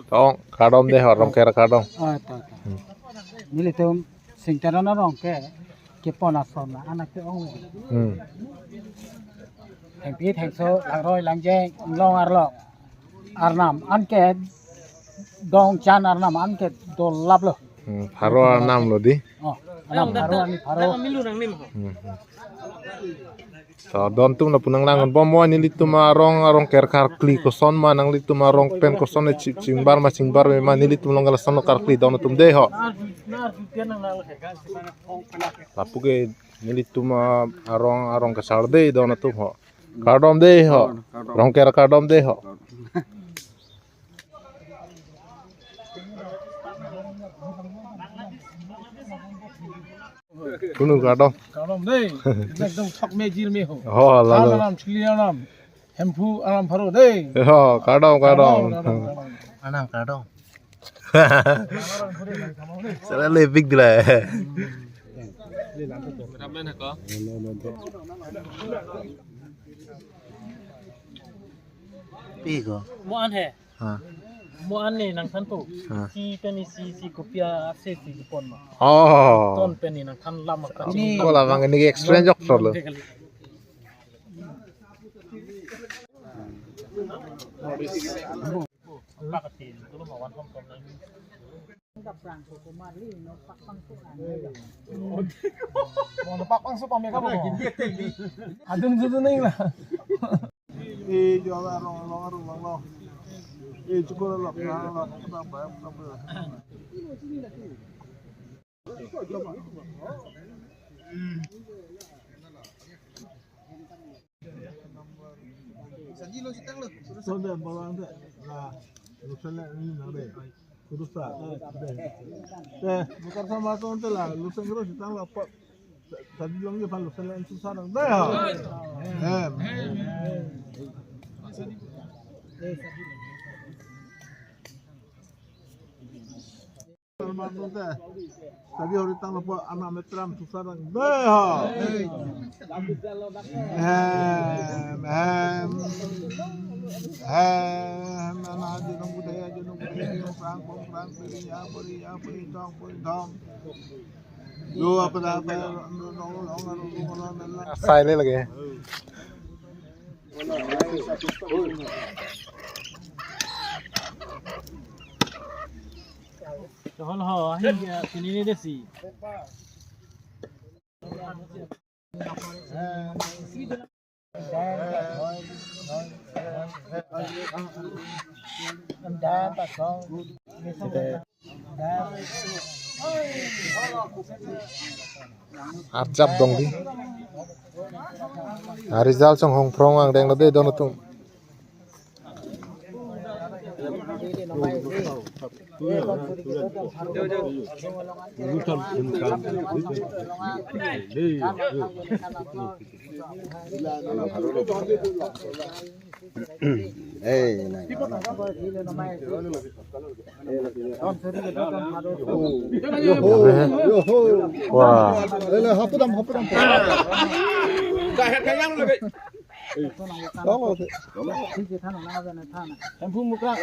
Tong kadom deh orang kera kadom. Nili tuh sing terana orang ke ponasona anak tuh orang. Thằng tí thằng số làng rồi làng giang long arnam ăn ke dong chan arnam ăn ke do lap lo. Haro nam lo di. Arnam haro ani haro. So don tum na punang langon bomo ni litum arong ker kli koson ma nang litum arong pen koson e cingbar me ni litum longal son kar kli don tum de ho. Lapu ke ni litum arong kesal de don tum ho. Kadom de ho. Rong ker kadom de ho. Kunu kadom. Kadom deh. Ekdom thok me jil me ho. Oh lalu. Alam chili alam. Hempu alam pharo deh. Oh kadom. Anak kadom. Salah lebih gila. Pigo. Muan he. Muan ni nang than tu. Si peni si kopia se si pon ma. Oh. Ton peni nang than lam ka. Ini kalau bang ini exchange jok lo. Mau lepak langsung pamit kamu. Adun nih lah. Jual long. Cukup lah. Sudah bawang deh. Nah, lusannya ini nabe. Kudus tak. Bukan sama tuh lah. Lusan terus kita lapor. Tadi bilang dia pan lusan yang susah dong. Dah. Tadi hari tang lapor anak metram susah dong. Dah. Anak jenong budaya perang peri tong. Lu apa Sai lagi. Johon ho hi sini ni desi. Arjab dong di. Rizal song hong prong ang deng lade don tum. Wah. Hapudam. Hempu muka.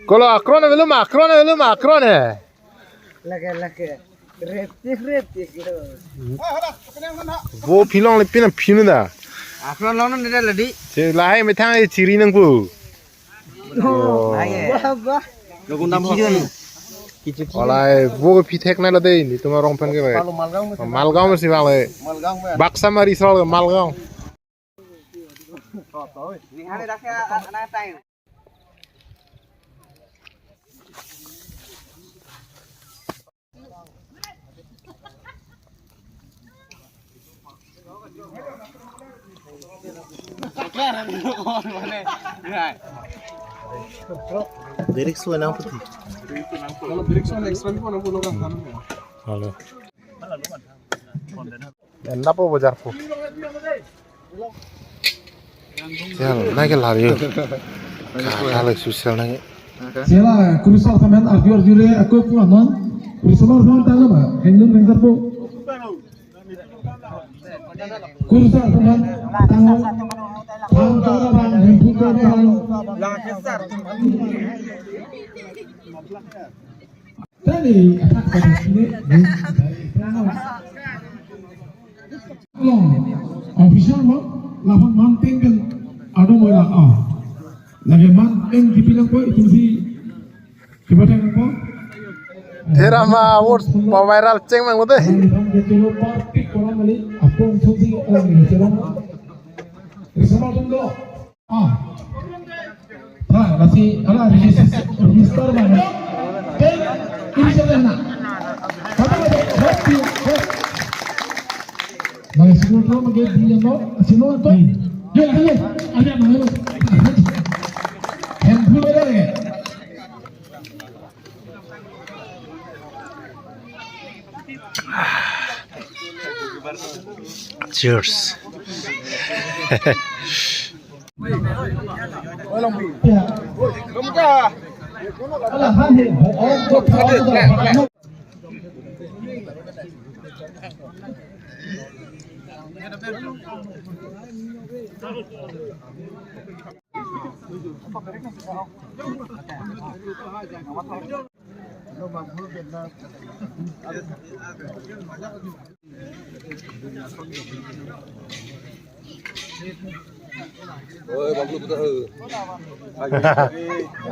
Kalau akrone belum akrone. Lagi. Retik gitu. Wo pilong lepina pinunda. Akron lawan ni dah ladi. Si lahai metang ciri nang bu. Wah. Lagundam kijon. Olai wo pitek na lade ni tuma rong pen ke ba. Malgaon mesti bale. Baksa mari sol Malgaon. Ni hari dah ke anak tay. Direksi nang putih. Kalau direksi ekstra ni pun 60 kan kan. Halo. Enda po bajar po. Sial, naik lari. Kalau susah naik. Sila kurusal kamen arjur jure aku puanon kurusal kamen tanga ba hendun rengkar po kurusal kamen tanga tanga ba hendun rengkar tadi atak pada sini official mo lapan manting kan ada mo lang lagi manting dibilang po itu si kepada apa Tera ma words pa viral ceng mang bote. Kalau partik orang balik apa untuk si orang ini jalan bersama tunggu masih ala register mana ini jalan nak kata berarti lagi sebelum magi dia no sino tu ya ada mana handphone ada Cheers. ya ala hande oh kau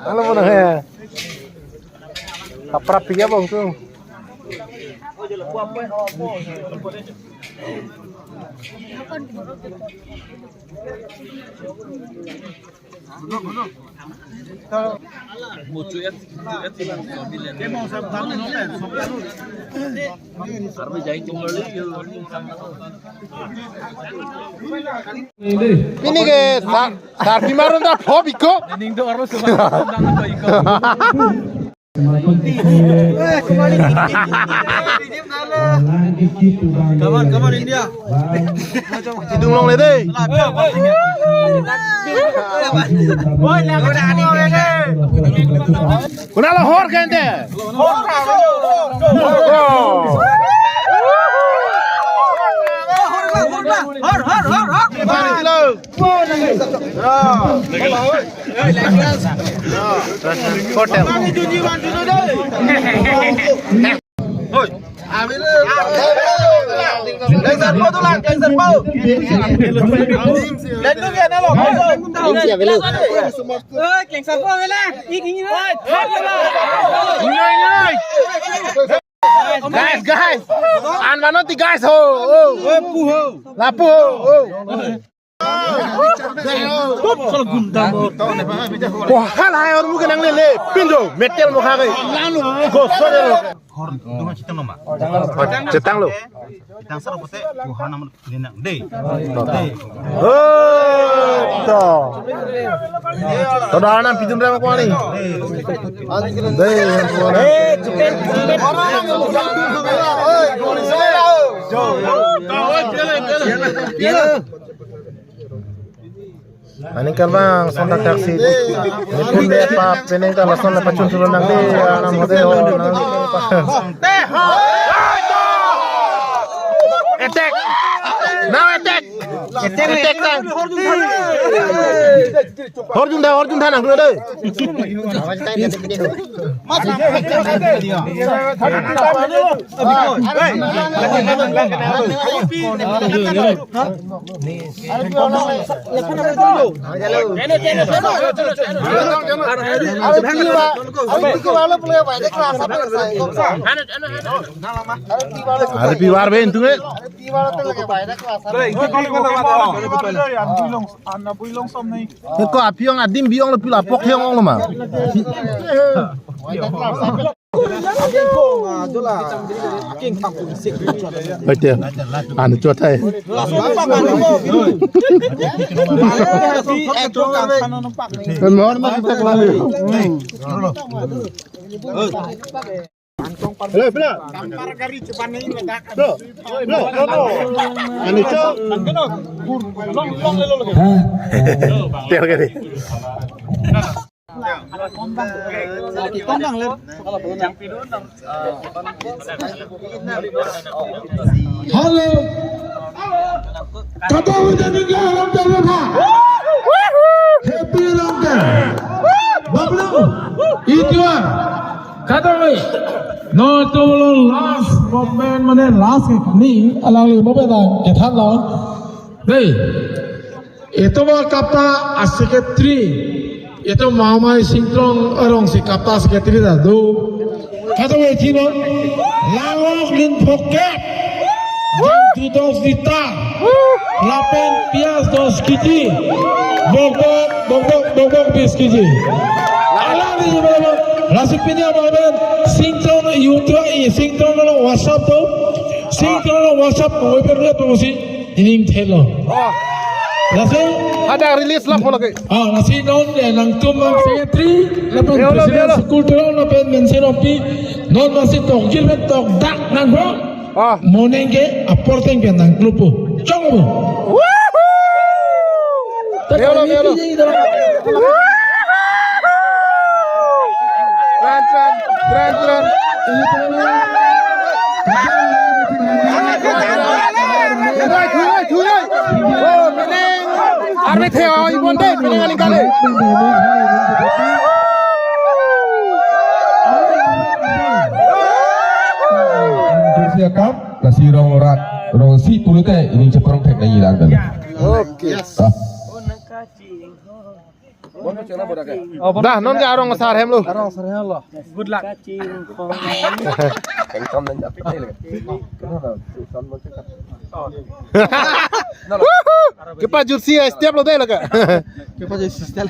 Ano mo na kaya? Kaprap ya bang tu. Ini ke sarpi marun dah pop iko. Kawan India. Hidung long le deh. Kuna lahor kan deh. Hotel. Guys, an manoti guys ho, lapu ho. Wah, halai orang mungkin yang lele, pinjo, metel muka kau, gosok je lo. Cetang lo. Cetang sarap putih, bukan nama jenang deh. Oh, toh. Toda anak pinjam berapa kau ni? Ani kan bang, sonda taksi. Ini pun dia apa? Pening kan langsung lepas turun nanti, anak hotel nanti. Attack! Now attack! Attack kan? Horjun dah nang dulu deh. Ada piwar be itu kan? Kau api yang adim biong lebih lapok yang orang mah. Betul. Anu cuat saya. Mohon maaf kita kelali. Halo, bela. Anu cuat. Tiap kali. Halo. Kata udah tinggal orang terlepas. Happy Ramadan. Bablu. Itu kata gue. No to last moment mana last ni alang li mobil dah ketan lah. Deh. Itu mah kata sekretari. Itu mama singkrong orang si kata sekretari dah tu. Kata gue cina. Lawak lin poket. Jam 2 dita. Lapen pias 2 kg. Bok bis kg. Alang ni mana? Langsung pindah mana? Singkrong YouTube, singkrong lo WhatsApp tu. Singkrong lo WhatsApp kau berapa tu mesti ini thelo. Langsung Ada rilis lah pola ke. nasi non nang tumang secretary, lapan presiden school tu lapan mention opi, non masih tok jilmet tok dak nang bro. Morning ke aporting ke nang klupo. Cong bro. Melo. Tren. Thuy. Oh, meneng. Arme theo ibon deh, meneng aling kali. Siakap nasi rong si puluh teh ini ceprong tek na hilang kan. Oke. Dah, non ke arong sar hem lu. Good luck. Kepa jursi setiap lo deh lah kak. Kepa jadi sistem.